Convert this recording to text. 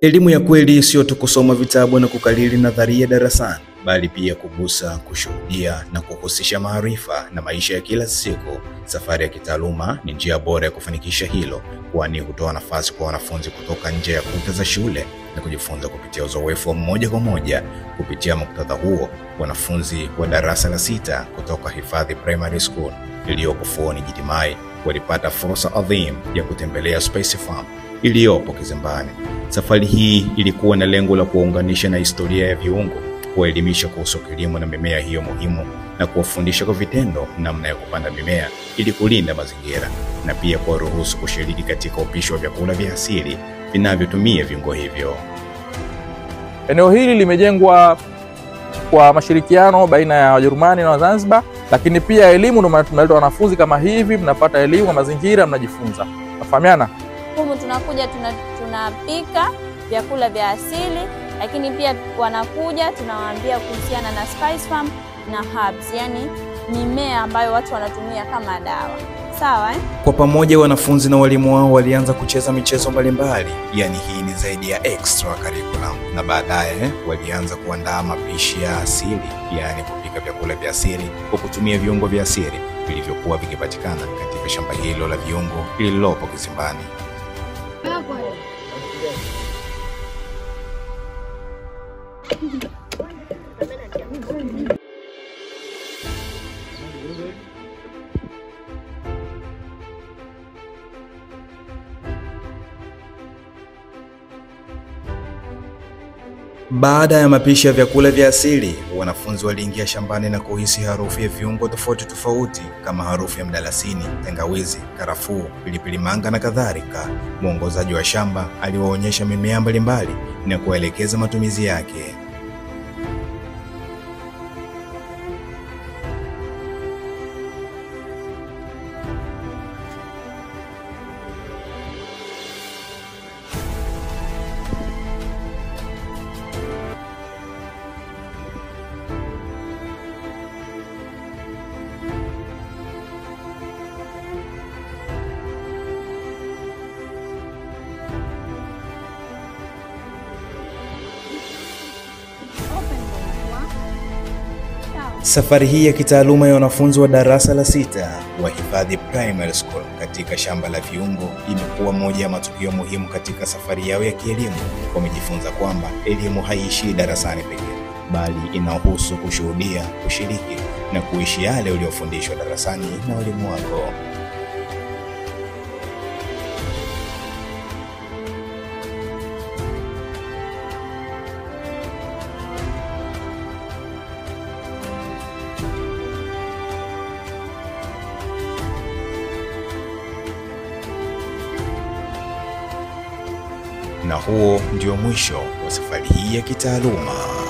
Elimu ya kweli sio tu kusoma vitabu na kukariri nadharia darasani, bali pia kugusa, kushuhudia na kuhusisha maarifa na maisha ya kila siku. Safari ya kitaaluma ni njia bora ya kufanikisha hilo, kwani hutoa nafasi kwa wanafunzi kutoka nje ya kuta za shule na kujifunza kupitia uzoefu wa moja kwa moja. Kupitia muktadha huo, wanafunzi wa darasa la 6 kutoka Hifadhi Primary School iliyopo Fuoni Gidimai walipata fursa adhimu ya kutembelea Spice Farm iliyopo Kizimbani. Safari hii ilikuwa na lengo la kuwaunganisha na historia ya viungo, kuwaelimisha kuhusu kilimo na mimea hiyo muhimu, na kuwafundisha kwa vitendo namna ya kupanda mimea ili kulinda mazingira, na pia kuwaruhusu kushiriki katika upishi wa vyakula vya asili vinavyotumia viungo hivyo. Eneo hili limejengwa kwa mashirikiano baina ya Wajerumani na Zanzibar, lakini pia elimu, ndio maana tumeleta wanafunzi kama hivi, mnapata elimu ya mazingira, mnajifunza. Nafahamiana? Humu tunakuja tunapika vyakula vya asili, lakini pia wanakuja tunawaambia kuhusiana na Spice Farm na herbs, yani mimea ambayo watu wanatumia kama dawa. Sawa Kwa pamoja wanafunzi na walimu wao walianza kucheza michezo mbalimbali, yani hii ni zaidi ya extra curriculum, na baadaye walianza kuandaa mapishi ya asili, yani kupika vyakula vya asili kwa kutumia viungo vya asili vilivyokuwa vikipatikana katika shamba hilo la viungo lililopo Kizimbani. Baada ya mapishi ya vyakula vya asili, wanafunzi waliingia shambani na kuhisi harufu ya viungo tofauti tofauti kama harufu ya mdalasini, tangawizi, karafuu, pilipili manga na kadhalika. Mwongozaji wa shamba aliwaonyesha mimea mbalimbali na kuelekeza matumizi yake. Safari hii ya kitaaluma ya wanafunzi wa darasa la 6 wa Hifadhi Primary School katika shamba la viungo imekuwa moja ya matukio muhimu katika safari yao ya kielimu. Wamejifunza kwamba elimu haiishii darasani pekee, bali inahusu kushuhudia, kushiriki na kuishi yale uliofundishwa darasani na walimu wako. Na huo ndio mwisho wa safari hii ya kitaaluma.